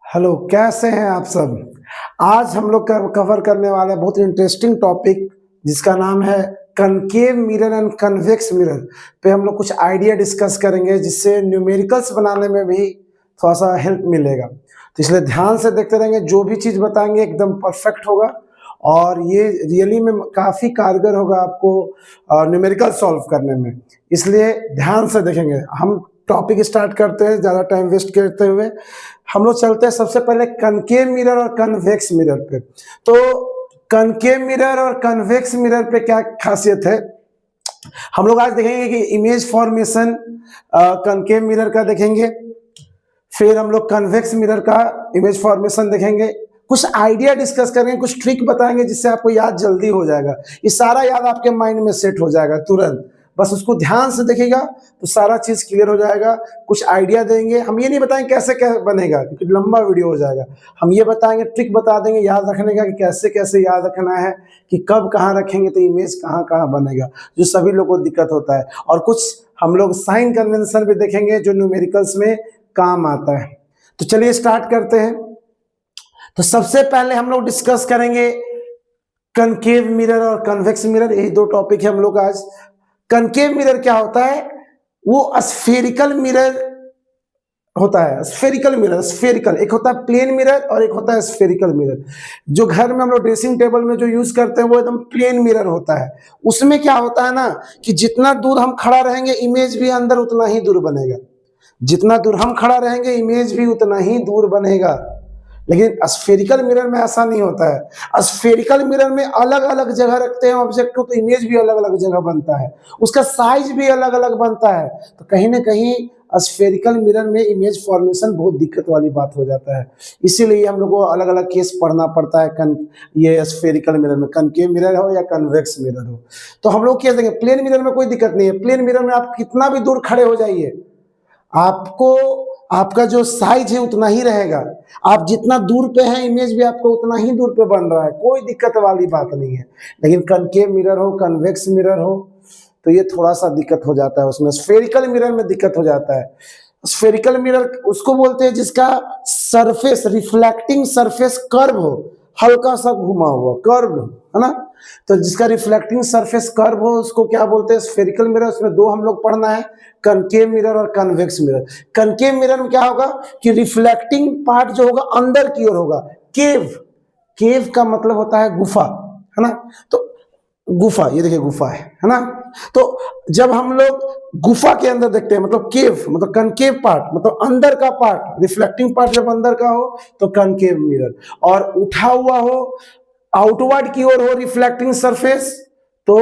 Hello, कैसे हैं आप सब। आज हम लोग कवर करने वाले हैं बहुत इंटरेस्टिंग टॉपिक जिसका नाम है concave mirror and convex mirror पे हम लोग कुछ आइडिया डिस्कस करेंगे जिससे न्यूमेरिकल्स बनाने में भी थोड़ा सा हेल्प मिलेगा। तो इसलिए ध्यान से देखते रहेंगे, जो भी चीज़ बताएंगे एकदम परफेक्ट होगा और ये रियली में काफ़ी कारगर होगा आपको न्यूमेरिकल सॉल्व करने में। इसलिए ध्यान से देखेंगे। हम टॉपिक स्टार्ट करते हैं ज़्यादा टाइम वेस्ट करते हुए। हम लोग चलते हैं सबसे पहले कनकेव मिरर और कन्वेक्स मिरर पे। तो कनकेव मिरर और कन्वेक्स मिरर पे क्या खासियत है, हम लोग आज देखेंगे कि इमेज फॉर्मेशन कनकेव मिरर का देखेंगे, फिर हम लोग कन्वेक्स मिरर का इमेज फॉर्मेशन देखेंगे, कुछ आइडिया डिस्कस करेंगे, कुछ ट्रिक बताएंगे जिससे आपको याद जल्दी हो जाएगा। ये सारा याद आपके माइंड में सेट हो जाएगा तुरंत, बस उसको ध्यान से देखिएगा तो सारा चीज क्लियर हो जाएगा। कुछ आइडिया देंगे, हम ये नहीं बताएंगे कैसे क्या बनेगा क्योंकि लंबा वीडियो हो जाएगा। हम ये बताएंगे, ट्रिक बता देंगे याद रखने का कि कैसे कैसे याद रखना है, कि कब कहाँ रखेंगे तो इमेज कहाँ कहाँ बनेगा, जो सभी लोगों को दिक्कत होता है। और कुछ हम लोग साइन कन्वेंशन भी देखेंगे जो न्यूमेरिकल्स में काम आता है। तो चलिए स्टार्ट करते हैं। तो सबसे पहले हम लोग डिस्कस करेंगे कनकेव मिरर और कन्वेक्स मिरर, यही दो टॉपिक है हम लोग आज। कनकेव मिरर क्या होता है, वो स्फेरिकल मिरर होता है। स्फेरिकल मिरर, स्फेरिकल एक होता है प्लेन मिरर और एक होता है स्फेरिकल मिरर। जो घर में हम लोग ड्रेसिंग टेबल में जो यूज करते हैं वो एकदम प्लेन मिरर होता है। उसमें क्या होता है ना कि जितना दूर हम खड़ा रहेंगे इमेज भी अंदर उतना ही दूर बनेगा, जितना दूर हम खड़ा रहेंगे इमेज भी उतना ही दूर बनेगा। लेकिन स्फेरिकल मिरर में ऐसा नहीं होता है। स्फेरिकल मिरर में अलग अलग जगह रखते हैं ऑब्जेक्ट को, तो इमेज भी अलग अलग जगह बनता है, उसका साइज भी अलग अलग बनता है। तो कहीं ना कहीं स्फेरिकल मिरर में इमेज फॉर्मेशन बहुत दिक्कत वाली बात हो जाता है। इसीलिए हम लोग को अलग अलग केस पढ़ना पड़ता है। ये स्फेरिकल मिरर में कनकेव मिरर हो या कन्वेक्स मिरर हो, तो हम लोग क्या देंगे, प्लेन मिरर में कोई दिक्कत नहीं है। प्लेन मिरर में आप कितना भी दूर खड़े हो जाइए, आपको आपका जो साइज है उतना ही रहेगा। आप जितना दूर पे हैं इमेज भी आपको उतना ही दूर पे बन रहा है, कोई दिक्कत वाली बात नहीं है। लेकिन कनकेव मिरर हो, कन्वेक्स मिरर हो, तो ये थोड़ा सा दिक्कत हो जाता है उसमें। स्फेरिकल मिरर में दिक्कत हो जाता है। स्फेरिकल मिरर उसको बोलते हैं जिसका सरफेस, रिफ्लेक्टिंग सरफेस कर्व हो, हल्का सा घुमा हुआ कर्व, है ना। तो जिसका रिफ्लेक्टिंग सरफेस कर्व हो उसको क्या बोलते हैं, स्फेरिकल मिरर। उसमें दो हम लोग पढ़ना है, कनकेव मिरर और कन्वेक्स मिरर। कनकेव मिरर में क्या होगा कि रिफ्लेक्टिंग पार्ट जो होगा अंदर की ओर होगा। केव, केव का मतलब होता है गुफा, है ना। तो गुफा, ये देखिए गुफा है ना। तो जब हम लोग गुफा के अंदर देखते हैं, मतलब केव मतलब कनकेव पार्ट, मतलब अंदर का पार्ट, रिफ्लेक्टिंग पार्ट जब अंदर का हो तो कनकेव मिरर, और उठा हुआ हो आउटवर्ड की ओर हो रिफ्लेक्टिंग सरफेस तो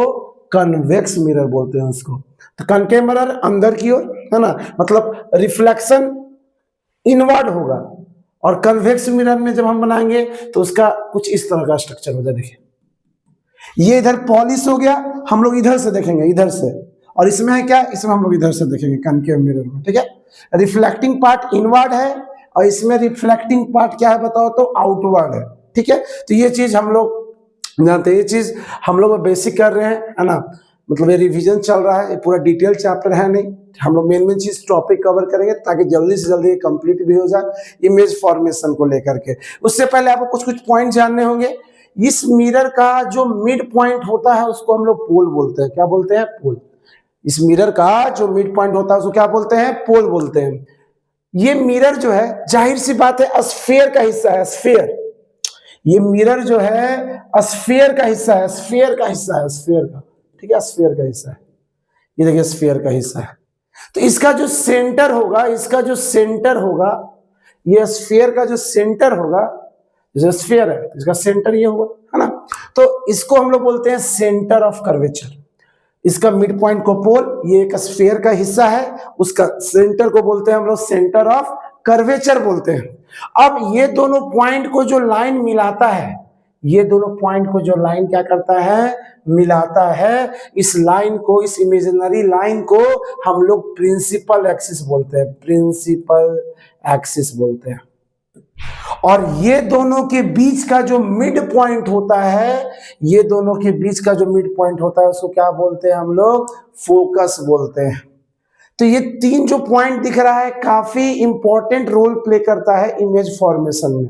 कन्वेक्स मिरर बोलते हैं उसको। तो कनकेव मिरर अंदर की ओर, है ना, मतलब रिफ्लेक्शन इनवर्ड होगा। और कन्वेक्स मिरर में जब हम बनाएंगे तो उसका कुछ इस तरह का स्ट्रक्चर होगा। देखिए ये इधर पॉलिश हो गया, हम लोग इधर से देखेंगे, इधर से, और इसमें है क्या, इसमें हम लोग इधर से देखेंगे कनकेव मिरर में। ठीक है, रिफ्लेक्टिंग पार्ट इनवर्ड है और इसमें रिफ्लेक्टिंग पार्ट क्या है बताओ तो आउटवर्ड है। ठीक है, तो ये चीज हम लोग जानते हैं, ये चीज हम लोग बेसिक कर रहे हैं, है ना। मतलब ये रिवीजन चल रहा है, ये पूरा डिटेल चैप्टर है नहीं, हम लोग मेन मेन चीज टॉपिक कवर करेंगे ताकि जल्दी से जल्दी कंप्लीट भी हो जाए इमेज फॉर्मेशन को लेकर के। उससे पहले आपको कुछ कुछ पॉइंट जानने होंगे। इस मिरर का जो मिड पॉइंट होता है उसको हम लोग पोल बोलते हैं। क्या बोलते हैं, पोल। इस मिरर का जो मिड पॉइंट होता है उसको क्या बोलते हैं, पोल बोलते हैं। ये मिरर जो है जाहिर सी बात है स्फीयर का हिस्सा है, स्फीयर। ये मिरर जो है स्फीयर का हिस्सा है, स्फीयर का हिस्सा है, स्फीयर का। ठीक है, स्फीयर का हिस्सा है, ये देखिए स्फीयर का हिस्सा है। तो इसका जो सेंटर होगा, इसका जो सेंटर होगा, ये स्फीयर का जो सेंटर होगा, जैसे स्फीयर है इसका सेंटर ये होगा, है ना। तो इसको हम लोग बोलते हैं सेंटर ऑफ कर्वेचर। इसका मिड पॉइंट को पोल, ये एक स्फीयर का हिस्सा है, उसका सेंटर को बोलते हैं हम लोग सेंटर ऑफ कर्वेचर बोलते हैं। अब ये दोनों पॉइंट को जो लाइन मिलाता है, ये दोनों पॉइंट को जो लाइन क्या करता है, मिलाता है, इस लाइन को, इस इमेजिनरी लाइन को हम लोग प्रिंसिपल एक्सिस बोलते हैं, प्रिंसिपल एक्सिस बोलते हैं। और ये दोनों के बीच का जो मिड पॉइंट होता है, ये दोनों के बीच का जो मिड पॉइंट होता है उसको क्या बोलते हैं हम लोग, फोकस बोलते हैं। तो ये तीन जो पॉइंट दिख रहा है काफी इंपॉर्टेंट रोल प्ले करता है इमेज फॉर्मेशन में।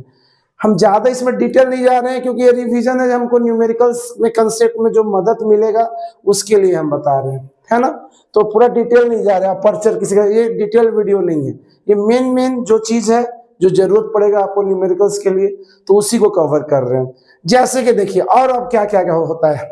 हम ज्यादा इसमें डिटेल नहीं जा रहे हैं क्योंकि ये रिवीजन है, हमको न्यूमेरिकल्स में कंसेप्ट में जो मदद मिलेगा उसके लिए हम बता रहे हैं, है ना। तो पूरा डिटेल नहीं जा रहा है, अपर्चर किसी का ये डिटेल वीडियो नहीं है, ये मेन जो चीज है जो जरूरत पड़ेगा आपको न्यूमेरिकल्स के लिए तो उसी को कवर कर रहे हैं। जैसे कि देखिए और अब क्या क्या होता है।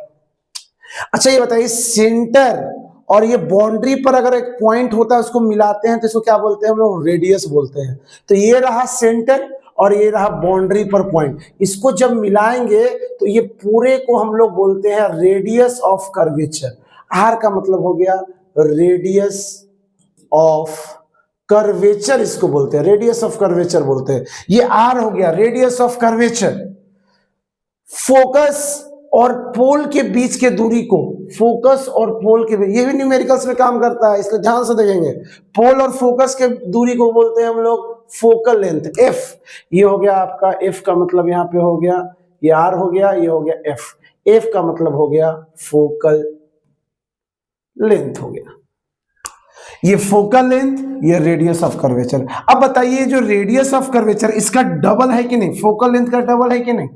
अच्छा ये बताइए, सेंटर और ये बाउंड्री पर अगर एक पॉइंट होता है उसको मिलाते हैं तो इसको क्या बोलते हैं हम लोग, रेडियस बोलते हैं। तो ये रहा सेंटर और ये रहा बाउंड्री पर पॉइंट, इसको जब मिलाएंगे तो ये पूरे को हम लोग बोलते हैं रेडियस ऑफ कर्वेचर। आर का मतलब हो गया रेडियस ऑफ कर्वेचर, इसको बोलते हैं रेडियस ऑफ कर्वेचर बोलते हैं। ये आर हो गया रेडियस ऑफ कर्वेचर। फोकस और पोल के बीच के दूरी को, फोकस और पोल के बीच, ये भी न्यूमेरिकल्स में काम करता है, इसलिए ध्यान से देखेंगे। पोल और फोकस के दूरी को बोलते हैं हम लोग फोकल लेंथ, एफ। ये हो गया आपका एफ का मतलब यहाँ पे हो गया, ये आर हो गया, ये हो गया एफ। एफ का मतलब हो गया फोकल लेंथ हो गया, ये फोकल लेंथ, ये रेडियस ऑफ कर्वेचर। अब बताइए जो रेडियस ऑफ कर्वेचर इसका डबल है कि नहीं, फोकल लेंथ का डबल है कि नहीं।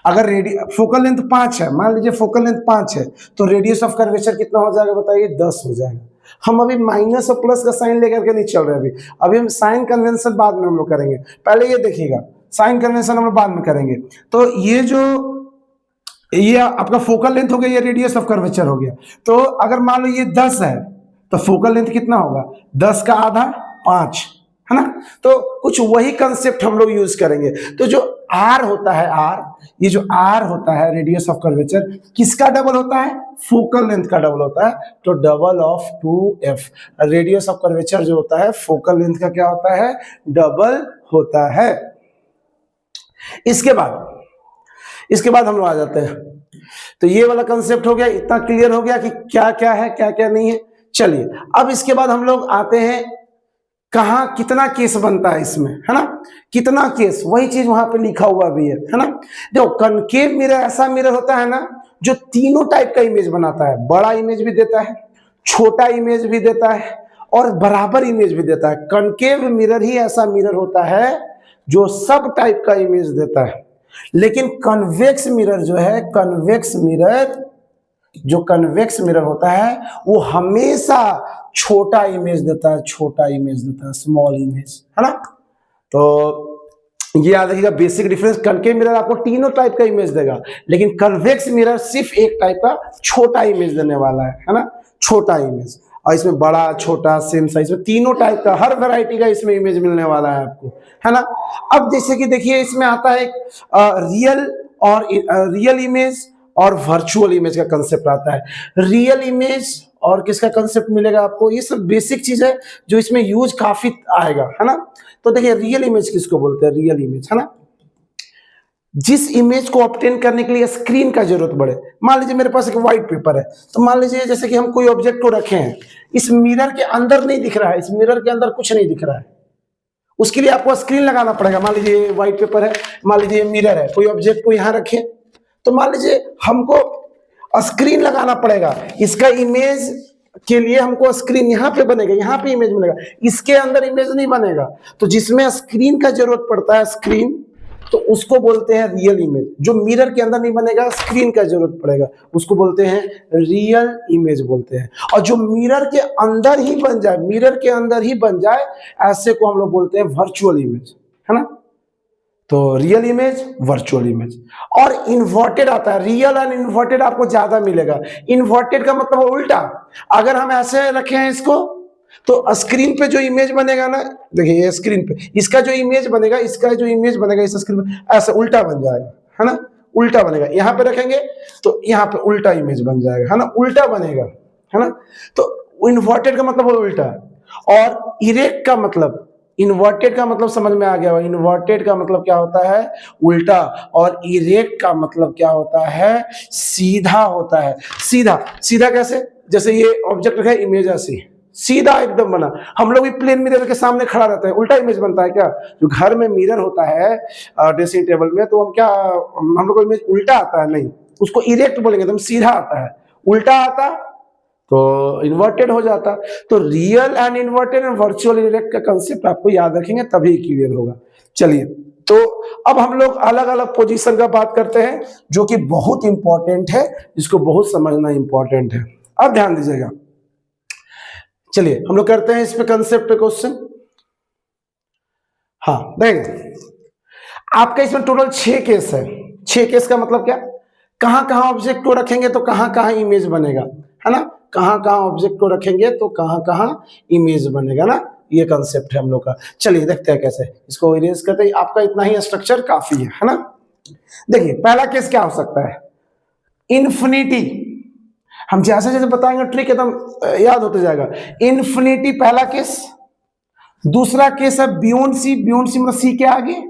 अगर फोकल लेंथ 5 है, मान लीजिए फोकल लेंथ 5 है तो रेडियस ऑफ कर्वेचर कितना हो जाएगा बताइए, 10 हो जाएगा। हम अभी माइनस और प्लस का साइन लेकर के नहीं चल रहे, अभी हम साइन कन्वेंशन बाद में हम लोग करेंगे, पहले ये देखिएगा, साइन कन्वेंशन हम लोग बाद में करेंगे। तो ये आपका फोकल लेंथ हो गया, ये रेडियस ऑफ कर्वेचर हो गया। तो अगर मान लो ये 10 है तो फोकल लेंथ कितना होगा, 10 का आधा 5, है ना। तो कुछ वही कंसेप्ट हम लोग यूज करेंगे। तो जो आर होता है, आर, ये जो आर होता है रेडियस ऑफ कर्वेचर, किसका डबल होता है, फोकल लेंथ का डबल होता है। तो double of 2f, radius of curvature जो होता है फोकल लेंथ का क्या होता है, डबल होता है। इसके बाद हम लोग आ जाते हैं। तो ये वाला कंसेप्ट हो गया, इतना क्लियर हो गया कि क्या क्या है क्या क्या नहीं है। चलिए अब इसके बाद हम लोग आते हैं कहां, कितना केस बनता है इसमें, है ना, कितना केस, वही चीज वहां पे लिखा हुआ भी है ना। देखो कनकेव मिरर ऐसा मिरर होता है ना जो तीनों टाइप का इमेज बनाता है, बड़ा इमेज भी देता है, छोटा इमेज भी देता है और बराबर इमेज भी देता है। कनकेव मिरर ही ऐसा मिरर होता है जो सब टाइप का इमेज देता है। लेकिन कन्वेक्स मिरर जो है, कन्वेक्स मिरर होता है वो हमेशा छोटा इमेज देता है, छोटा इमेज देता है, स्मॉल इमेज, है ना। तो ये याद रखिएगा बेसिक डिफरेंस। कनकेव मिरर आपको तीनों टाइप का इमेज देगा, लेकिन कन्वेक्स मिरर सिर्फ एक टाइप का छोटा इमेज देने वाला है ना, छोटा इमेज। और इसमें बड़ा छोटा सेम साइज में तीनों टाइप का हर वैरायटी का इसमें इमेज मिलने वाला है आपको, है ना। अब जैसे कि देखिए इसमें आता है रियल इमेज और वर्चुअल इमेज का कंसेप्ट आता है। रियल इमेज और किसका कंसेप्ट मिलेगा आपको, ये सब बेसिक चीज है जो इसमें यूज काफी आएगा, है ना। तो देखिए रियल इमेज किसको बोलते हैं, रियल इमेज, है ना, जिस इमेज को ऑब्टेन करने के लिए स्क्रीन का जरूरत पड़े। मान लीजिए मेरे पास एक व्हाइट पेपर है, तो मान लीजिए जैसे कि हम कोई ऑब्जेक्ट को रखे हैं, इस मिरर के अंदर नहीं दिख रहा है, इस मिरर के अंदर कुछ नहीं दिख रहा है, उसके लिए आपको स्क्रीन लगाना पड़ेगा। मान लीजिए व्हाइट पेपर है, मान लीजिए मिरर है, कोई ऑब्जेक्ट को यहां रखे तो मान लीजिए हमको स्क्रीन लगाना पड़ेगा, इसका इमेज के लिए हमको स्क्रीन यहाँ पे बनेगा, यहाँ पे इमेज बनेगा, इसके अंदर इमेज नहीं बनेगा। तो जिसमें स्क्रीन का जरूरत पड़ता है, स्क्रीन, तो उसको बोलते हैं रियल इमेज। जो मिरर के अंदर नहीं बनेगा, स्क्रीन का जरूरत पड़ेगा, उसको बोलते हैं रियल इमेज बोलते हैं। और जो मिरर के अंदर ही बन जाए, मिरर के अंदर ही बन जाए, ऐसे को हम लोग बोलते हैं वर्चुअल इमेज, है ना। तो रियल इमेज, वर्चुअल इमेज। और इन्वर्टेड आता है, रियल एंड इन्वर्टेड आपको ज्यादा मिलेगा। इन्वर्टेड का मतलब उल्टा, अगर हम ऐसे रखे हैं इसको तो स्क्रीन पे जो इमेज बनेगा ना, देखिए ये स्क्रीन पे इसका जो इमेज बनेगा, इसका जो इमेज बनेगा इस स्क्रीन पे ऐसे उल्टा बन जाएगा, है ना, उल्टा बनेगा। यहाँ पे रखेंगे तो यहाँ पे उल्टा इमेज बन जाएगा, है ना, उल्टा बनेगा, है ना। तो इन्वर्टेड का मतलब उल्टा। और इरेक्ट का मतलब, इन्वर्टेड का मतलब समझ में आ गया, इन्वर्टेड का मतलब क्या होता है, उल्टा। और इरेक्ट का मतलब क्या होता है, सीधा होता है। सीधा, सीधा कैसे, जैसे ये ऑब्जेक्ट है, इमेज ऐसी सीधा एकदम बना, हम लोग भी प्लेन मिरर के सामने खड़ा रहता है, उल्टा इमेज बनता है क्या। जो घर में मिरर होता है ड्रेसिंग टेबल में, तो हम क्या, हम लोग को इमेज उल्टा आता है, नहीं, उसको इरेक्ट बोलेंगे, एकदम सीधा आता है। उल्टा आता तो इन्वर्टेड हो जाता। तो real and inverted and virtual erect का कंसेप्ट आपको याद रखेंगे तभी क्लियर होगा। चलिए, तो अब हम लोग अलग अलग पोजीशन का बात करते हैं जो कि बहुत इंपॉर्टेंट है, जिसको बहुत समझना इंपॉर्टेंट है। अब ध्यान दीजिएगा, चलिए हम लोग करते हैं इस पे कंसेप्ट पे क्वेश्चन। हाँ देखिए, आपका इसमें टोटल 6 केस है। 6 केस का मतलब क्या, कहां कहां ऑब्जेक्ट को रखेंगे तो कहां कहां इमेज बनेगा, है ना, कहां कहां ऑब्जेक्ट को रखेंगे तो कहां कहां इमेज बनेगा ना, ये कंसेप्ट है हम लोग का। चलिए देखते हैं कैसे इसको इरेज करते हैं। आपका इतना ही स्ट्रक्चर काफी है ना। देखिए पहला केस क्या हो सकता है, इन्फिनिटी। हम जैसे जैसे बताएंगे ट्रिक एकदम याद होते जाएगा। इन्फिनिटी पहला केस। दूसरा केस है बियॉन्ड सी, बियॉन्ड सी मतलब सी के आगे।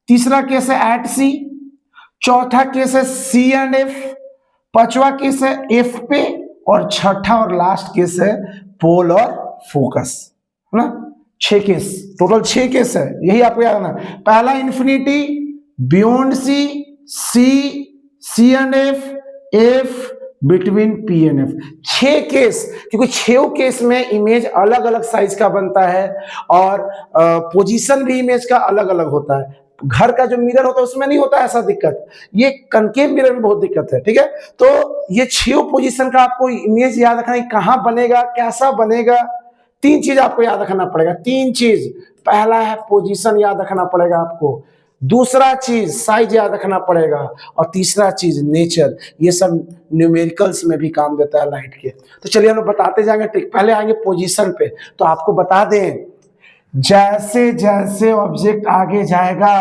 तीसरा केस है एट सी। चौथा केस है सी एंड एफ। पांचवा केस है एफ पे। और छठा और लास्ट केस है पोल और फोकस, है ना। 6 केस, टोटल 6 केस है, यही आपको याद रखना। पहला infinity, beyond C, C and F, F between P and F. 6 case, क्योंकि 6 केस में इमेज अलग अलग साइज का बनता है और पोजीशन भी इमेज का अलग अलग होता है। घर का जो मिरर होता है उसमें नहीं होता ऐसा दिक्कत, ये कनकेव मिरर में बहुत दिक्कत है, ठीक है। तो ये 6 पोजीशन का आपको इमेज याद रखना है, कहां बनेगा, कैसा बनेगा। 3 चीज आपको याद रखना पड़ेगा, 3 चीज। पहला है पोजीशन याद रखना पड़ेगा आपको, दूसरा चीज साइज याद रखना पड़ेगा, और तीसरा चीज नेचर। ये सब न्यूमेरिकल्स में भी काम देता है लाइट के। तो चलिए हम लोग बताते जाएंगे। पहले आएंगे पोजीशन पे, तो आपको बता दें जैसे जैसे ऑब्जेक्ट आगे जाएगा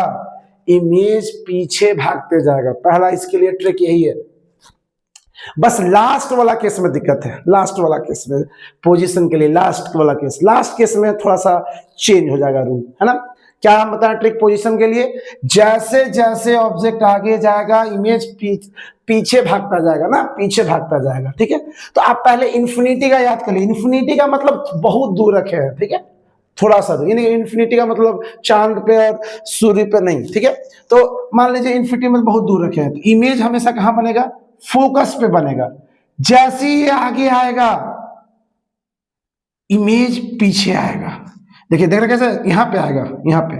इमेज पीछे भागते जाएगा। पहला इसके लिए ट्रिक यही है। बस लास्ट वाला केस में दिक्कत है, लास्ट वाला केस में पोजीशन के लिए लास्ट वाला केस, लास्ट केस में थोड़ा सा चेंज हो जाएगा रूल, है ना। क्या हम बताएं ट्रिक पोजीशन के लिए, जैसे जैसे ऑब्जेक्ट आगे जाएगा इमेज पीछे भागता जाएगा ना, पीछे भागता जाएगा, ठीक है। तो आप पहले इन्फिनिटी का याद कर लीजिए। इन्फिनिटी का मतलब बहुत दूर रखे हैं, ठीक है, थोड़ा सा दूर, यानी इन्फिनिटी का मतलब चांद पे और सूर्य पे नहीं, ठीक है। तो मान लीजिए इन्फिनिटी में बहुत दूर रखे हैं, तो इमेज हमेशा कहां बनेगा, फोकस पे बनेगा। जैसे ही आगे आएगा इमेज पीछे आएगा। देखिए देख रहे कैसे, यहां पे आएगा, यहां पे,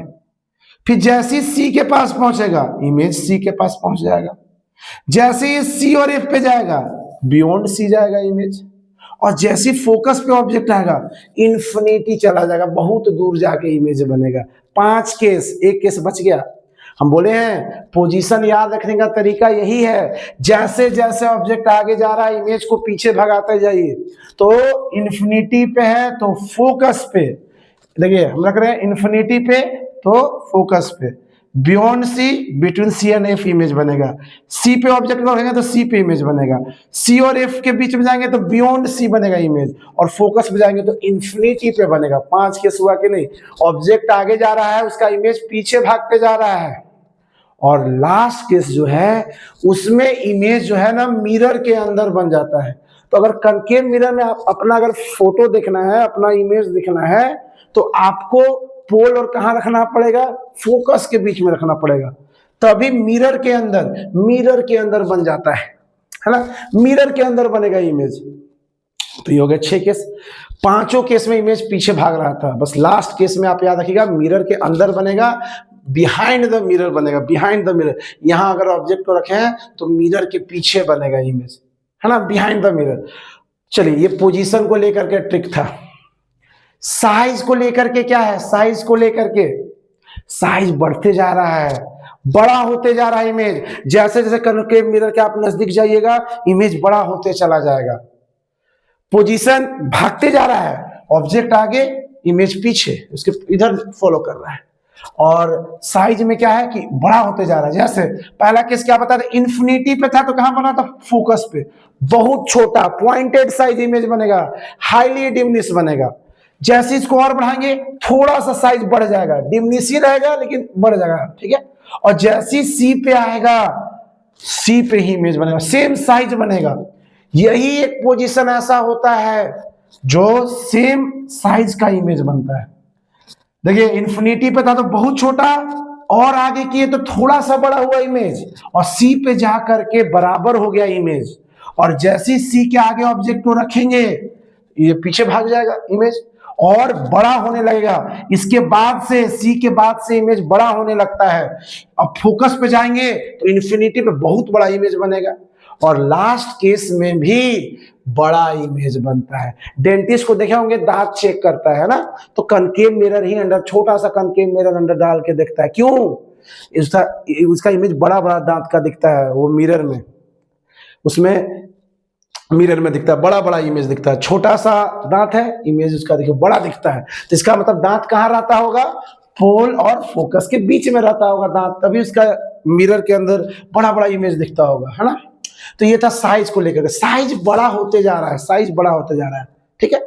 फिर जैसे ही सी के पास पहुंचेगा इमेज सी के पास पहुंच जाएगा। जैसे ही सी और एफ पे जाएगा बियॉन्ड सी जाएगा इमेज। और जैसे फोकस पे ऑब्जेक्ट आएगा इन्फिनिटी चला जाएगा, बहुत दूर जाके इमेज बनेगा। 5 केस, एक केस बच गया। हम बोले हैं पोजीशन याद रखने का तरीका यही है, जैसे जैसे ऑब्जेक्ट आगे जा रहा है इमेज को पीछे भगाते जाइए। तो इन्फिनिटी पे है तो फोकस पे, देखिए हम रख रहे हैं इन्फिनिटी पे तो फोकस पे, beyond C between C and F image बनेगा। सी पे ऑब्जेक्ट रहेगा तो सी पे इमेज बनेगा। सी और एफ के बीच में जाएंगे तो बियॉन्ड सी बनेगा इमेज, और फोकस पे जाएंगे तो इन्फिनिटी पे बनेगा। 5 केस हुआ कि नहीं, ऑब्जेक्ट आगे जा रहा है उसका इमेज पीछे भागते जा रहा है। और लास्ट केस जो है उसमें इमेज जो है ना मिरर के अंदर बन जाता है। तो अगर कनकेव मिरर में आप अपना अगर फोटो देखना है, अपना इमेज दिखना है, तो आपको पोल और कहां रखना पड़ेगा, फोकस के बीच में रखना पड़ेगा, तभी मिरर के अंदर बन जाता है ना, मिरर के अंदर बनेगा इमेज। तो ये हो गया 6 केस। 5 केस में इमेज पीछे भाग रहा था, बस लास्ट केस में आप याद रखिएगा मिरर के अंदर बनेगा, बिहाइंड द मिरर बनेगा, बिहाइंड द मिरर। यहां अगर ऑब्जेक्ट को रखे हैं तो मिरर के पीछे बनेगा इमेज, है ना, बिहाइंड द मिरर। चलिए ये पोजीशन को लेकर के ट्रिक था। साइज को लेकर के क्या है, साइज को लेकर के साइज बढ़ते जा रहा है, बड़ा होते जा रहा है इमेज। जैसे जैसे कनकेव मिरर के आप नजदीक जाइएगा इमेज बड़ा होते चला जाएगा। पोजीशन भागते जा रहा है, ऑब्जेक्ट आगे इमेज पीछे, उसके इधर फॉलो कर रहा है। और साइज में क्या है कि बड़ा होते जा रहा है। जैसे पहला केस क्या बता रहे, इन्फिनिटी पे था तो कहां बना था, फोकस पे, बहुत छोटा पॉइंटेड साइज इमेज बनेगा, हाईली डिमिनिश बनेगा। जैसे इसको और बढ़ाएंगे थोड़ा सा साइज बढ़ जाएगा, डिमिनिश ही रहेगा लेकिन बढ़ जाएगा, ठीक है। और जैसे सी पे आएगा सी पे ही इमेज बनेगा, सेम साइज बनेगा। यही एक पोजीशन ऐसा होता है जो सेम साइज का इमेज बनता है। देखिए इन्फिनिटी पे था तो बहुत छोटा, और आगे किए तो थोड़ा सा बड़ा हुआ इमेज, और सी पे जा करके बराबर हो गया इमेज। और जैसे सी के आगे ऑब्जेक्ट को रखेंगे ये पीछे भाग जाएगा इमेज और बड़ा होने लगेगा। इसके बाद से सी के बाद से इमेज बड़ा होने लगता है। अब फोकस पे जाएंगे तो इन्फिनिटी पे बहुत बड़ा इमेज बनेगा और लास्ट केस में भी बड़ा इमेज बनता है। डेंटिस्ट को देखे होंगे दांत चेक करता है ना, तो कनकेव मिरर ही अंदर, छोटा सा कनकेव मिरर अंदर डाल के देखता है। क्यों? उसका इमेज बड़ा बड़ा दांत का दिखता है वो मिरर में, उसमें मिरर में दिखता है बड़ा बड़ा इमेज दिखता है। छोटा सा दांत है, इमेज उसका देखो बड़ा दिखता है। तो इसका मतलब दांत कहाँ रहता होगा? पोल और फोकस के बीच में रहता होगा दांत, तभी उसका मिरर के अंदर बड़ा बड़ा इमेज दिखता होगा, है ना। तो ये था साइज को लेकर, साइज बड़ा होते जा रहा है, साइज बड़ा होते जा रहा है, ठीक है।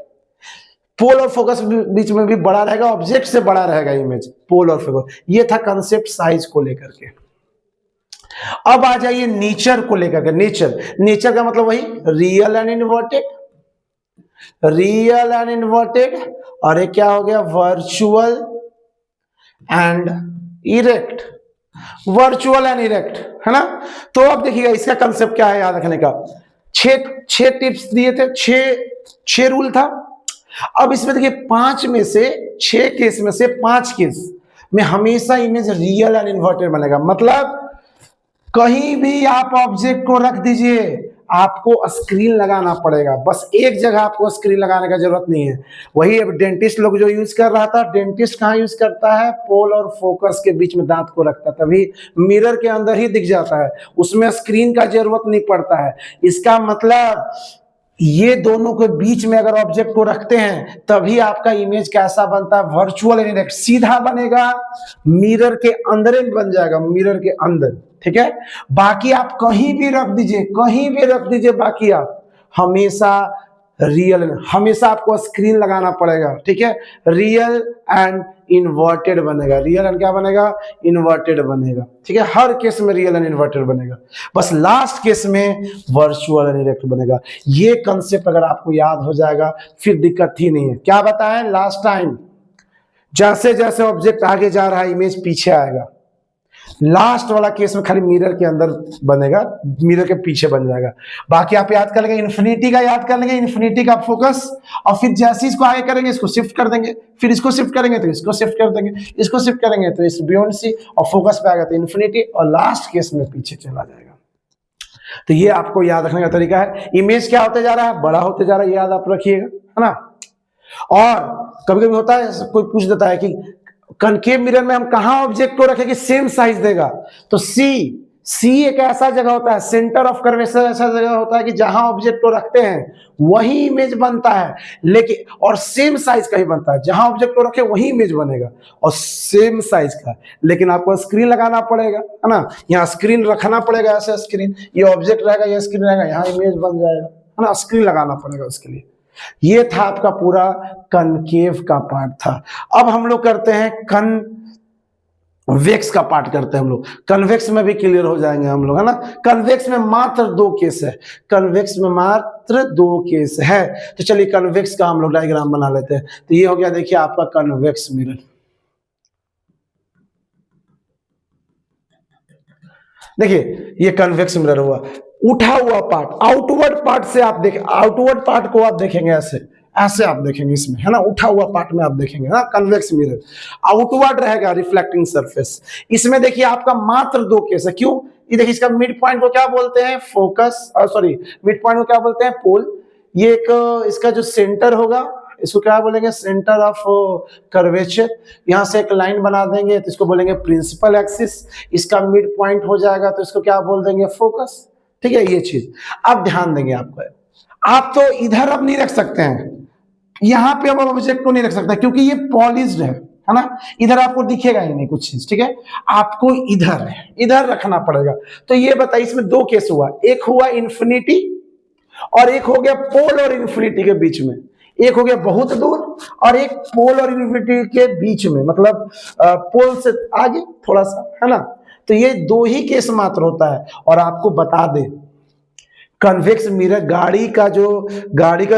पोल और फोकस बीच में भी बड़ा रहेगा, ऑब्जेक्ट से बड़ा रहेगा इमेज, पोल और फोकस। ये था कंसेप्ट साइज को लेकर के। अब आ जाइए नेचर को लेकर के। नेचर का मतलब वही real and inverted, real and inverted, और ये क्या हो गया? Virtual and erect, virtual and erect, है ना। तो अब देखिएगा इसका कंसेप्ट क्या है याद रखने का। छह टिप्स दिए थे, छह रूल था। अब इसमें देखिए 5 में से 6 केस में से 5 केस में हमेशा इमेज रियल एंड इन्वर्टेड बनेगा। मतलब कहीं भी आप ऑब्जेक्ट को रख दीजिए, आपको स्क्रीन लगाना पड़ेगा। बस एक जगह आपको स्क्रीन लगाने का जरूरत नहीं है। वही अब डेंटिस्ट लोग जो यूज कर रहा था, डेंटिस्ट कहाँ यूज करता है? पोल और फोकस के बीच में दांत को रखता है, तभी मिरर के अंदर ही दिख जाता है, उसमें स्क्रीन का जरूरत नहीं पड़ता है। इसका मतलब ये दोनों के बीच में अगर ऑब्जेक्ट को रखते हैं तभी आपका इमेज कैसा बनता है? वर्चुअल एंड इरेक्ट, सीधा बनेगा, मिरर के अंदर बन जाएगा, मिरर के अंदर, ठीक है। बाकी आप कहीं भी रख दीजिए, कहीं भी रख दीजिए, बाकी आप हमेशा रियल, हमेशा आपको स्क्रीन लगाना पड़ेगा, ठीक है। रियल एंड इन्वर्टेड बनेगा, रियल एंड क्या बनेगा? इन्वर्टेड बनेगा, ठीक है। हर केस में रियल एंड इन्वर्टेड बनेगा, बस लास्ट केस में वर्चुअल एंड इरेक्ट बनेगा। ये कंसेप्ट अगर आपको याद हो जाएगा फिर दिक्कत ही नहीं है। क्या बताएं लास्ट टाइम? जैसे जैसे ऑब्जेक्ट आगे जा रहा है इमेज पीछे आएगा। लास्ट वाला केस में खाली मिरर के अंदर बनेगा, मिरर के पीछे बन जाएगा। बाकी आप याद कर लेंगे, इन्फिनिटी का याद कर लेंगे, इन्फिनिटी का फोकस, और फिर जैसे इसको आगे करेंगे इसको शिफ्ट कर देंगे, फिर इसको शिफ्ट करेंगे तो इसको शिफ्ट कर देंगे, इसको शिफ्ट करेंगे तो इस बियॉन्ड सी, और फोकस पे आएगा तो इन्फिनिटी, और लास्ट केस में पीछे चला जाएगा। तो ये आपको याद रखने का तरीका है। इमेज क्या होते जा रहा है? बड़ा होते जा रहा है, याद आप रखिएगा, है ना। और कभी कभी होता है, कोई पूछ देता है कि कनकेव मिरर में हम कहां ऑब्जेक्ट को रखें कि सेम साइज देगा? तो सी एक ऐसा जगह होता है, सेंटर ऑफ कर्वेचर ऐसा जगह होता है कि जहां ऑब्जेक्ट को रखते हैं वही इमेज बनता है, लेकिन और सेम साइज का ही बनता है। जहां ऑब्जेक्ट को रखे वही इमेज बनेगा और सेम साइज का, लेकिन आपको स्क्रीन लगाना पड़ेगा, है ना। यहाँ स्क्रीन रखना पड़ेगा, ऐसे स्क्रीन, ये ऑब्जेक्ट रहेगा, ये स्क्रीन रहेगा, यहाँ इमेज बन जाएगा, है ना। स्क्रीन लगाना पड़ेगा उसके लिए। ये था आपका पूरा कनकेव का पार्ट था। अब हम लोग करते हैं कन्वेक्स का पार्ट करते हैं हम लोग। कन्वेक्स में भी क्लियर हो जाएंगे हम लोग, है ना। कन्वेक्स में मात्र 2 केस है, कन्वेक्स में मात्र 2 केस है। तो चलिए कन्वेक्स का हम लोग डायग्राम बना लेते हैं। तो ये हो गया, देखिए आपका कन्वेक्स मिरर। देखिए ये कन्वेक्स मिरर हुआ, उठा हुआ पार्ट, आउटवर्ड पार्ट से आप देखें, आउटवर्ड पार्ट को आप देखेंगे ऐसे, ऐसे आप देखेंगे इसमें, है ना। उठा हुआ पार्ट में आप देखेंगे ना, कन्वेक्स मिरर आउटवर्ड रहेगा, रिफ्लेक्टिंग सरफेस। इसमें देखिए आपका मात्र 2 केस है। क्यों? ये देखिए इसका मिड पॉइंट को क्या बोलते हैं? फोकस, सॉरी मिड पॉइंट को क्या बोलते हैं? पोल। ये एक इसका जो सेंटर होगा इसको क्या बोलेंगे? Centre of curvature. यहां से एक लाइन बना देंगे तो इसको बोलेंगे प्रिंसिपल एक्सिस। इसका मिड पॉइंट हो जाएगा तो इसको क्या बोल देंगे? फोकस, ठीक है। ये चीज आप ध्यान देंगे। आप तो इधर अब नहीं रख सकते हैं, यहां पे अब ऑब्जेक्ट को नहीं रख सकते क्योंकि ये पॉलिश्ड है ना। इधर आपको दिखेगा ही नहीं कुछ चीज, ठीक है। आपको इधर रखना पड़ेगा। तो ये बताइए इसमें 2 केस हुआ, एक हुआ इन्फिनिटी और एक हो गया पोल और इन्फिनिटी के बीच में। एक हो गया बहुत दूर और एक पोल और इन्फिनिटी के बीच में, मतलब पोल से आगे थोड़ा सा, है ना। तो ये 2 ही केस मात्र होता है। और आपको बता दें कन्वेक्स मिरर, गाड़ी का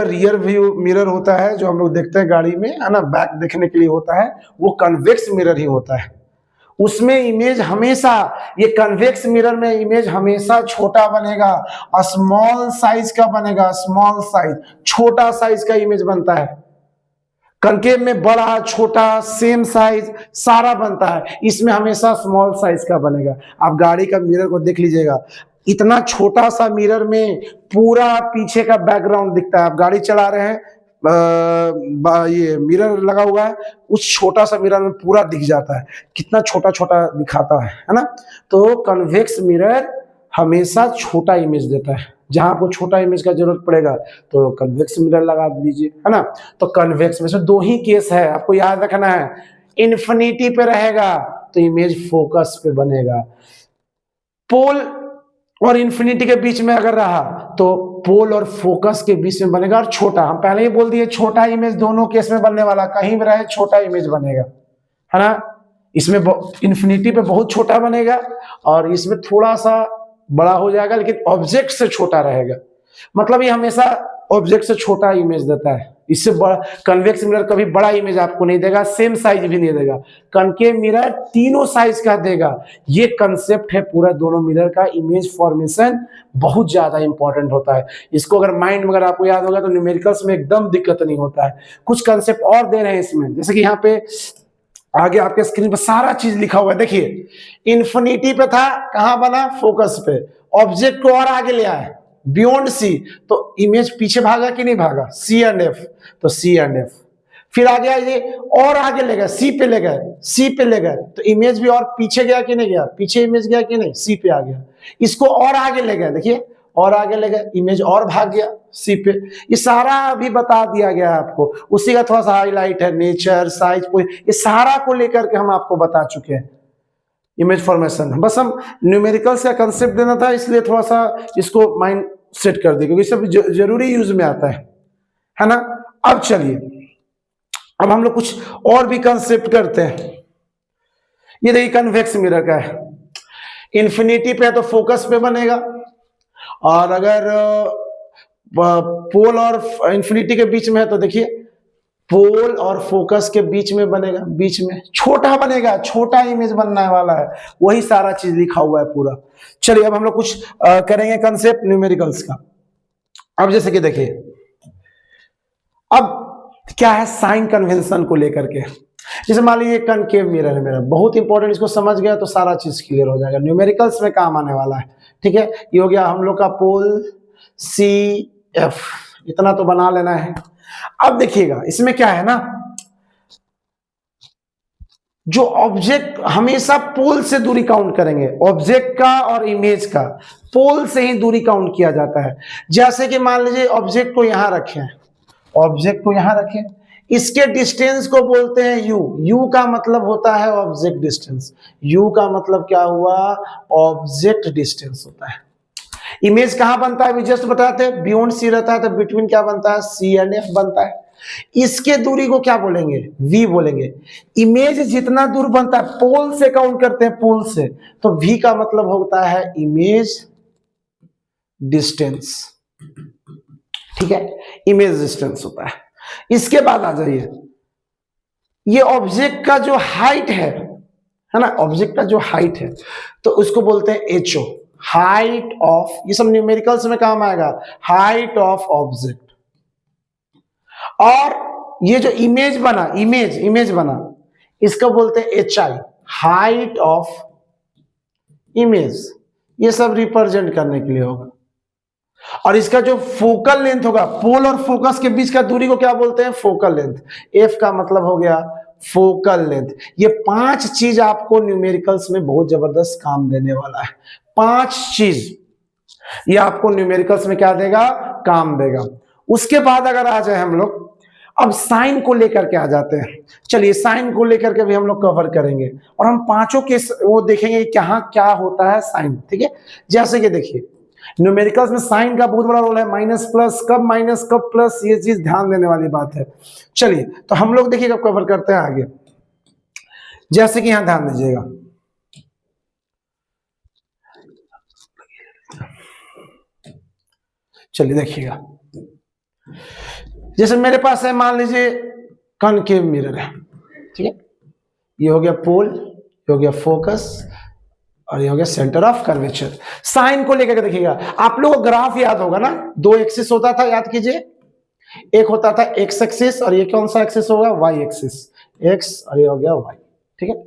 रियर व्यू मिरर होता है जो हम लोग देखते हैं गाड़ी में, है ना, बैक देखने के लिए होता है, वो कन्वेक्स मिरर ही होता है। उसमें इमेज हमेशा, ये कन्वेक्स मिरर में इमेज हमेशा छोटा बनेगा, स्मॉल साइज का बनेगा, स्मॉल साइज, छोटा साइज का इमेज बनता है। कनकेव में बड़ा छोटा सेम साइज सारा बनता है, इसमें हमेशा स्मॉल साइज का बनेगा। आप गाड़ी का मिरर को देख लीजिएगा, इतना छोटा सा मिरर में पूरा पीछे का बैकग्राउंड दिखता है। आप गाड़ी चला रहे हैं, ये मिरर लगा हुआ है, उस छोटा सा मिरर में पूरा दिख जाता है, कितना छोटा छोटा दिखाता है ना। तो कन्वेक्स मिरर हमेशा छोटा इमेज देता है। जहां आपको छोटा इमेज का जरूरत पड़ेगा तो कन्वेक्स मिरर लगा दीजिए, है ना। तो कन्वेक्स में से दो ही केस है, आपको याद रखना है। इन्फिनिटी पे रहेगा तो इमेज फोकस पे बनेगा, पोल और इन्फिनिटी के बीच में अगर रहा तो पोल और फोकस के बीच में बनेगा, और छोटा, हम पहले ही बोल दिए छोटा इमेज दोनों केस में बनने वाला, कहीं भी रहे छोटा इमेज बनेगा, है ना। इसमें इन्फिनिटी पे बहुत छोटा बनेगा और इसमें थोड़ा सा बड़ा हो जाएगा, लेकिन ऑब्जेक्ट से छोटा रहेगा। मतलब ये हमेशा ऑब्जेक्ट से छोटा इमेज देता है, इससे बड़ा कन्वेक्स मिरर कभी बड़ा इमेज आपको नहीं देगा, सेम साइज भी नहीं देगा। कनकेव मिरर तीनों साइज का देगा। ये कंसेप्ट है पूरा दोनों मिरर का। इमेज फॉर्मेशन बहुत ज्यादा इंपॉर्टेंट होता है, इसको अगर माइंड में अगर आपको याद होगा तो न्यूमेरिकल्स में एकदम दिक्कत नहीं होता है। कुछ कंसेप्ट और दे रहे हैं इसमें, जैसे कि यहाँ पे आगे आपके स्क्रीन पर सारा चीज लिखा हुआ है, देखिए। इन्फिनिटी पे था, कहां बना, फोकस पे। ऑब्जेक्ट को और आगे ले आए, बियॉन्ड सी, तो इमेज पीछे भागा कि नहीं भागा, सी एंड एफ, तो सी एंड एफ। फिर आगे आइए, और आगे ले गए, सी पे ले गए, सी पे ले गए, तो इमेज भी और पीछे गया कि नहीं गया, पीछे इमेज गया कि नहीं, सी पे आ गया। इसको और आगे ले गए, देखिए, और आगे ले गए, इमेज और भाग गया सी पे। ये सारा भी बता दिया गया आपको, उसी का थोड़ा सा हाईलाइट है, नेचर, साइज, ये सारा को लेकर के हम आपको बता चुके हैं इमेज फॉर्मेशन। बस हम न्यूमेरिकल्स का कंसेप्ट देना था, इसलिए थोड़ा सा इसको माइंड सेट कर दिया, क्योंकि सब जरूरी यूज में आता है ना। अब चलिए, अब हम लोग कुछ और भी कंसेप्ट करते हैं। ये देखिए कन्वेक्स मिरर का है, इन्फिनिटी पे है तो फोकस पे बनेगा, और अगर पोल और इन्फिनिटी के बीच में है तो देखिए पोल और फोकस के बीच में बनेगा, बीच में छोटा बनेगा, छोटा इमेज बनने वाला है। वही सारा चीज लिखा हुआ है पूरा। चलिए अब हम लोग कुछ करेंगे कंसेप्ट न्यूमेरिकल्स का। अब जैसे कि देखिए, अब क्या है साइन कन्वेंशन को लेकर के, जैसे मान लीजिए कनकेव मिरर है मेरा, बहुत इंपॉर्टेंट, इसको समझ गया तो सारा चीज क्लियर हो जाएगा, न्यूमेरिकल्स में काम आने वाला है। ठीक है, ये हो गया हम लोग का पोल सी एफ, इतना तो बना लेना है। अब देखिएगा इसमें क्या है ना, जो ऑब्जेक्ट हमेशा पोल से दूरी काउंट करेंगे, ऑब्जेक्ट का और इमेज का पोल से ही दूरी काउंट किया जाता है। जैसे कि मान लीजिए ऑब्जेक्ट को यहां रखें, ऑब्जेक्ट को यहां रखें, इसके डिस्टेंस को बोलते हैं यू। यू का मतलब होता है ऑब्जेक्ट डिस्टेंस, यू का मतलब क्या हुआ, ऑब्जेक्ट डिस्टेंस होता है। इमेज कहां बनता है, जस्ट बताते हैं, बियॉन्ड सी रहता है तो बिटवीन क्या बनता है, सी एंड एफ बनता है। इसके दूरी को क्या बोलेंगे, वी बोलेंगे। इमेज जितना दूर बनता है, पोल से काउंट करते हैं, पोल से, तो वी का मतलब होता है इमेज डिस्टेंस। ठीक है, इमेज डिस्टेंस होता है। इसके बाद आ जाइए, ये ऑब्जेक्ट का जो हाइट है ना, ऑब्जेक्ट का जो हाइट है तो उसको बोलते हैं एचओ, हाइट ऑफ, ये सब न्यूमेरिकल्स में काम आएगा, हाइट ऑफ ऑब्जेक्ट। और ये जो इमेज बना, इमेज बना, इसको बोलते हैं एचआई, हाइट ऑफ इमेज। ये सब रिप्रेजेंट करने के लिए होगा। और इसका जो फोकल लेंथ होगा, पोल और फोकस के बीच का दूरी को क्या बोलते हैं, फोकल लेंथ। एफ का मतलब हो गया फोकल लेंथ। ये 5 चीज आपको न्यूमेरिकल्स में बहुत जबरदस्त काम देने वाला है। 5 चीज ये आपको न्यूमेरिकल्स में क्या देगा, काम देगा। उसके बाद अगर आ जाए हम लोग, अब साइन को लेकर के आ जाते हैं। चलिए साइन को लेकर के भी हम लोग कवर करेंगे, और हम पांचों के वो देखेंगे कहां क्या होता है साइन। ठीक है, जैसे कि देखिए न्यूमेरिकल्स में साइन का बहुत बड़ा रोल है, माइनस प्लस, कब माइनस कब प्लस, ये चीज ध्यान देने वाली बात है। चलिए तो हम लोग देखिए कब कवर करते हैं आगे, जैसे कि यहां ध्यान दीजिएगा, चलिए देखिएगा, जैसे मेरे पास है मान लीजिए कनकेव मिरर है, ठीक है, ये हो गया पोल, हो गया फोकस और ये हो गया सेंटर ऑफ कर्वेचर। साइन को लेकर के देखिएगा, आप लोगों को ग्राफ याद होगा ना, दो एक्सिस होता था, याद कीजिए। एक होता था एक्स एक्सिस और ये कौन सा एक्सिस होगा, वाई एक्सिस, एक्स और ये हो गया वाई, ठीक है।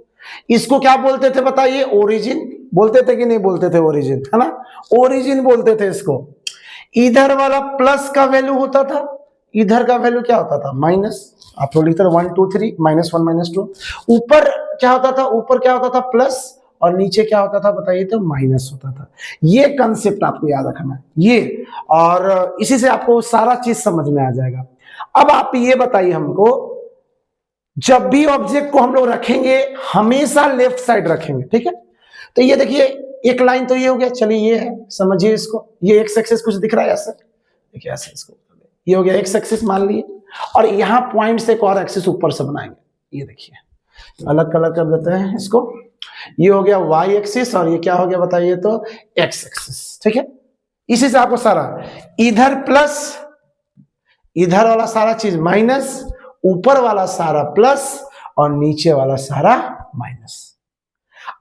इसको क्या बोलते थे बताइए, ओरिजिन बोलते थे कि नहीं बोलते थे, ओरिजिन है ना, ओरिजिन बोलते थे इसको। इधर वाला प्लस का वैल्यू होता था, इधर का वैल्यू क्या होता था, माइनस। आप लोग लिखते 1 2 3 -1 -2। ऊपर क्या होता था, ऊपर क्या होता था प्लस और नीचे क्या होता था बताइए, तो माइनस होता था। ये कंसेप्ट आपको याद रखना है ये, और इसी से आपको सारा चीज समझ में आ जाएगा। अब आप ये बताइए हमको, जब भी ऑब्जेक्ट को हम लोग रखेंगे हमेशा लेफ्ट साइड रखेंगे, ठीक है। तो ये देखिए एक लाइन तो ये हो गया, चलिए ये है, समझिए इसको, ये एक्स एक्सिस कुछ दिख रहा है ऐसा, देखिए ऐसे इसको, ये हो गया एक्स एक्सिस मान लिए, और यहां पॉइंट से एक और एक्सिस ऊपर से बनाएंगे, ये देखिए अलग कलर कर देते हैं इसको। ये हो गया वाई एक्सिस और ये क्या हो गया बताइए, तो एक्स एक्सिस, ठीक है। इसी से आपको सारा इधर प्लस, इधर वाला सारा चीज माइनस, ऊपर वाला सारा प्लस और नीचे वाला सारा माइनस।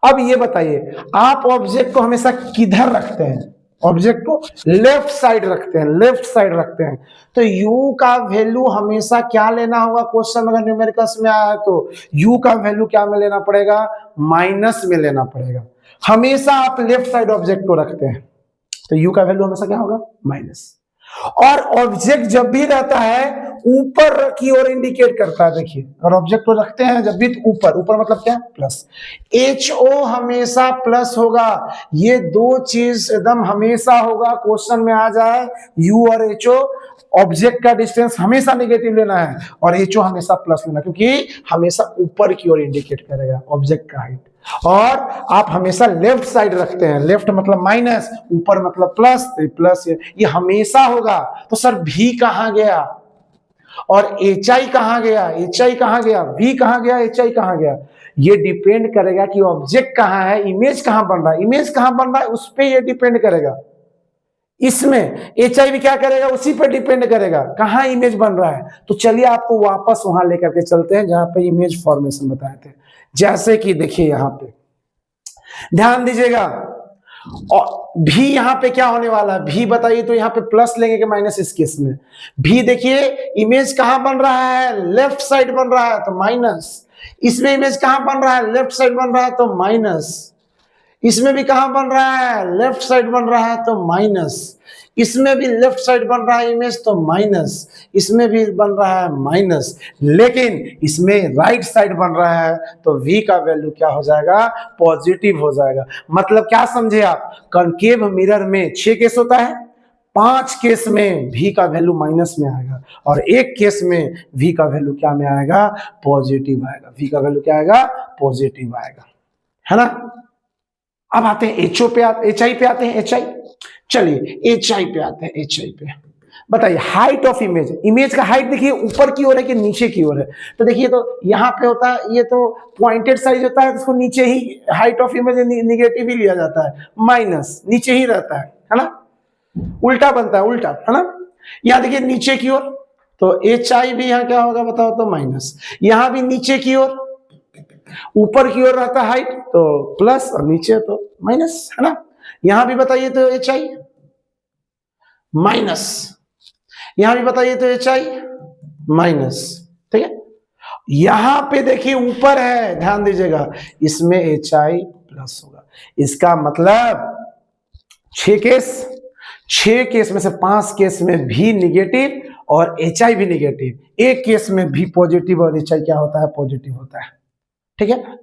अब ये बताइए आप ऑब्जेक्ट को हमेशा किधर रखते हैं, ऑब्जेक्ट को लेफ्ट साइड रखते हैं, लेफ्ट साइड रखते हैं। तो u का वैल्यू हमेशा क्या लेना होगा, क्वेश्चन अगर न्यूमेरिकल्स में आया तो u का वैल्यू क्या में लेना पड़ेगा, माइनस में लेना पड़ेगा। हमेशा आप लेफ्ट साइड ऑब्जेक्ट को रखते हैं तो u का वैल्यू हमेशा क्या होगा, माइनस। और ऑब्जेक्ट जब भी रहता है ऊपर की ओर इंडिकेट करता है, देखिए और ऑब्जेक्ट को रखते हैं जब भी तो ऊपर, ऊपर मतलब क्या, प्लस। HO हमेशा प्लस होगा, ये दो चीज एकदम हमेशा होगा, क्वेश्चन में आ जाए U और HO। ऑब्जेक्ट का डिस्टेंस हमेशा नेगेटिव लेना है और HO हमेशा प्लस लेना, क्योंकि हमेशा ऊपर की ओर इंडिकेट करेगा ऑब्जेक्ट का हाइट। और आप हमेशा लेफ्ट साइड रखते हैं, लेफ्ट मतलब माइनस, ऊपर मतलब प्लस, प्लस ये हमेशा होगा। तो सर V कहां गया और HI कहां गया, HI कहां गया, V कहां गया, HI कहां गया, ये डिपेंड करेगा कि ऑब्जेक्ट कहां है, इमेज कहां बन रहा है, इमेज कहां बन रहा है उस पर ये डिपेंड करेगा। इसमें HI भी क्या करेगा, उसी पर डिपेंड करेगा कहां इमेज बन रहा है। तो चलिए आपको वापस वहां लेकर के चलते हैं जहां पे इमेज फॉर्मेशन बताए थे। जैसे कि देखिए यहां पे ध्यान दीजिएगा, और भी यहां पे क्या होने वाला है, भी बताइए तो यहां पे प्लस लेंगे कि माइनस, इस केस में भी देखिए इमेज कहां बन रहा है, लेफ्ट साइड बन रहा है तो माइनस। इसमें इमेज कहां बन रहा है, लेफ्ट साइड बन रहा है तो माइनस। इसमें भी कहां बन रहा है, लेफ्ट साइड बन रहा है तो माइनस। इसमें भी लेफ्ट साइड बन रहा है इमेज तो माइनस, इसमें भी बन रहा है माइनस। लेकिन इसमें राइट साइड बन रहा है तो v का वैल्यू क्या हो जाएगा, पॉजिटिव हो जाएगा। मतलब क्या समझे आप, कॉन्केव मिरर में 6 केस होता है, 5 केस में v का वैल्यू माइनस में आएगा और एक केस में v का वैल्यू क्या में आएगा, पॉजिटिव आएगा। v का वैल्यू क्या आएगा, पॉजिटिव आएगा, है ना। अब आते हैं HO पे, HI पे आते हैं, HI। चलिए HI पे आते हैं, HI पे बताइए हाइट ऑफ इमेज, इमेज का हाइट देखिए ऊपर की ओर है कि नीचे की ओर है। तो देखिए तो यहाँ पे होता है, ये तो पॉइंटेड साइज होता है, तो उसको नीचे ही हाइट ऑफ इमेज निगेटिव ही लिया जाता है, माइनस नीचे ही रहता है ना, उल्टा बनता है, उल्टा है ना। यहाँ देखिए नीचे की ओर तो HI भी यहाँ क्या होगा बताओ, तो माइनस। यहाँ भी नीचे की ओर, ऊपर की ओर रहता है हाइट तो प्लस और नीचे तो माइनस, है ना। यहां भी बताइए तो HI माइनस, यहां भी बताइए तो HI माइनस, ठीक है। यहां पे देखिए ऊपर है, ध्यान दीजिएगा, इसमें HI प्लस होगा। इसका मतलब 6 केस में से 5 केस में भी निगेटिव और HI भी निगेटिव, एक केस में भी पॉजिटिव और HI क्या होता है, पॉजिटिव होता है, ठीक है।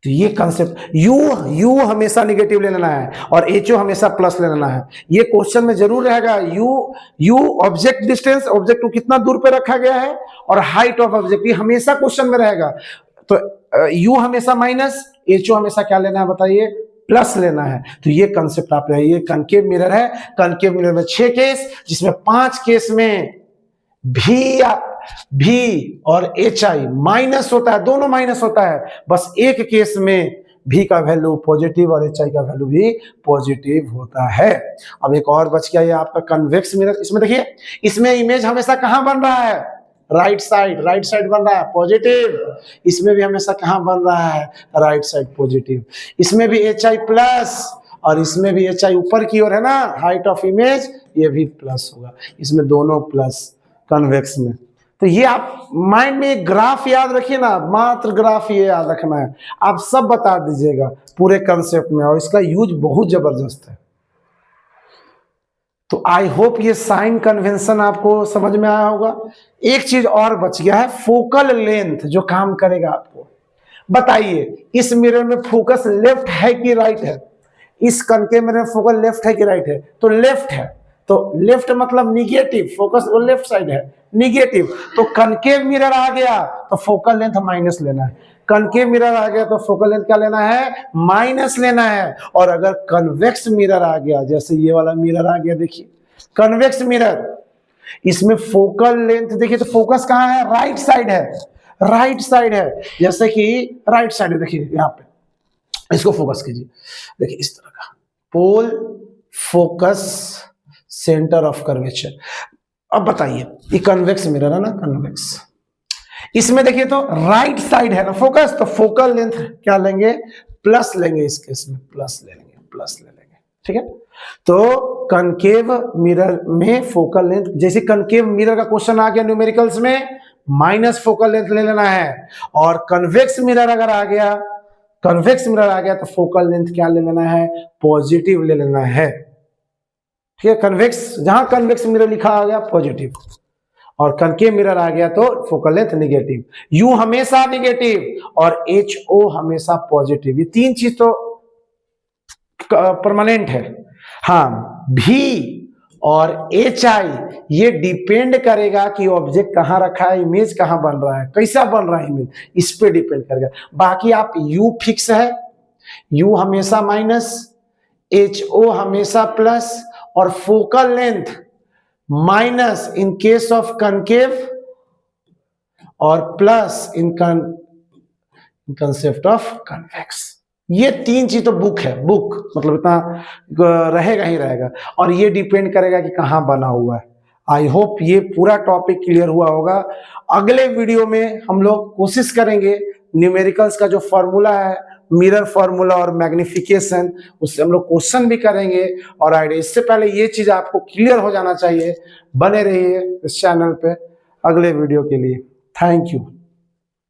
तो ये कंसेप्ट, U हमेशा निगेटिव ले लेना है और HO हमेशा प्लस ले लेना है। ये क्वेश्चन में जरूर रहेगा। U ऑब्जेक्ट डिस्टेंस, ऑब्जेक्ट को कितना दूर पे रखा गया है, और हाइट ऑफ ऑब्जेक्ट, ये हमेशा क्वेश्चन में रहेगा। तो U हमेशा माइनस, HO हमेशा क्या लेना है बताइए, प्लस लेना है। तो ये कंसेप्ट आप, ये कनकेव मिरर है, कनकेव मिरर में 6 केस, जिसमें 5 केस में भी और HI माइनस होता है, दोनों माइनस होता है। बस एक केस में V का वैल्यू पॉजिटिव और HI का वैल्यू भी पॉजिटिव होता है। अब एक और बच गया ये आपका कन्वेक्स मिरर। इसमें देखिए, इसमें इमेज हमेशा कहां बन रहा है, राइट साइड बन रहा है पॉजिटिव, इसमें भी हमेशा कहाँ बन रहा है, राइट साइड पॉजिटिव। इसमें भी HI प्लस और इसमें भी HI ऊपर की ओर है ना, हाइट ऑफ इमेज, ये भी प्लस होगा, इसमें दोनों प्लस कन्वेक्स में। तो ये आप माइंड में ग्राफ याद रखिए ना, मात्र ग्राफ ये याद रखना है, आप सब बता दीजिएगा पूरे कंसेप्ट में, और इसका यूज बहुत जबरदस्त है। तो आई होप ये साइन कन्वेंशन आपको समझ में आया होगा। एक चीज और बच गया है, फोकल लेंथ, जो काम करेगा आपको। बताइए इस मिरर में फोकस लेफ्ट है कि राइट है? इस कनकेव मिरर में फोकस लेफ्ट है कि राइट है? तो लेफ्ट है, तो लेफ्ट मतलब निगेटिव, फोकस वो लेफ्ट साइड है, निगेटिव। तो कनकेव मिरर आ गया तो फोकल लेंथ माइनस लेना है, कनकेव मिरर आ गया तो फोकल लेंथ क्या लेना है, माइनस लेना है। और अगर कन्वेक्स मिरर आ गया, जैसे ये वाला मिरर आ गया, देखिए कन्वेक्स मिरर, इसमें फोकल लेंथ देखिए, तो फोकस कहाँ है, राइट साइड है, राइट साइड है, जैसे कि राइट साइड है, देखिए यहाँ पे, इसको फोकस कीजिए, देखिए इस तरह का पोल फोकस सेंटर ऑफ कर्वेचर। अब बताइए ये कन्वेक्स मिरर है ना, कन्वेक्स, इसमें देखिए तो राइट साइड है ना फोकस, तो फोकल लेंथ क्या लेंगे, प्लस लेंगे, इस केस में प्लस ले लेंगे, प्लस ले लेंगे, ठीक है। तो कनकेव मिरर में फोकल लेंथ, जैसे कनकेव मिरर का क्वेश्चन आ गया न्यूमेरिकल्स में, माइनस फोकल लेंथ ले लेना है। और कन्वेक्स मिरर अगर आ गया, कन्वेक्स मिरर आ गया तो फोकल लेंथ क्या ले लेना है, पॉजिटिव ले लेना है, ठीक है। कन्वेक्स, जहां कन्वेक्स मिरर लिखा आ गया पॉजिटिव, और कनकेव मिरर आ गया तो फोकल लेंथ नेगेटिव, यू हमेशा नेगेटिव और HO हमेशा पॉजिटिव। ये तीन चीज तो परमानेंट है। हाँ, V और HI ये डिपेंड करेगा कि ऑब्जेक्ट कहां रखा है, इमेज कहां बन रहा है, कैसा बन रहा है इमेज, इस पे डिपेंड करेगा। बाकी आप U फिक्स है, U हमेशा माइनस, HO हमेशा प्लस, और focal length minus in case of concave और plus in concept of convex. ये तीन चीज तो बुक है, बुक मतलब इतना रहेगा ही रहेगा, और ये डिपेंड करेगा कि कहां बना हुआ है। आई होप ये पूरा टॉपिक क्लियर हुआ होगा। अगले वीडियो में हम लोग कोशिश करेंगे न्यूमेरिकल्स का जो फॉर्मूला है, मिरर फॉर्मूला और मैग्निफिकेशन, उससे हम लोग क्वेश्चन भी करेंगे और आइडिया। इससे पहले ये चीज आपको क्लियर हो जाना चाहिए। बने रहिए इस चैनल पे अगले वीडियो के लिए। Thank you.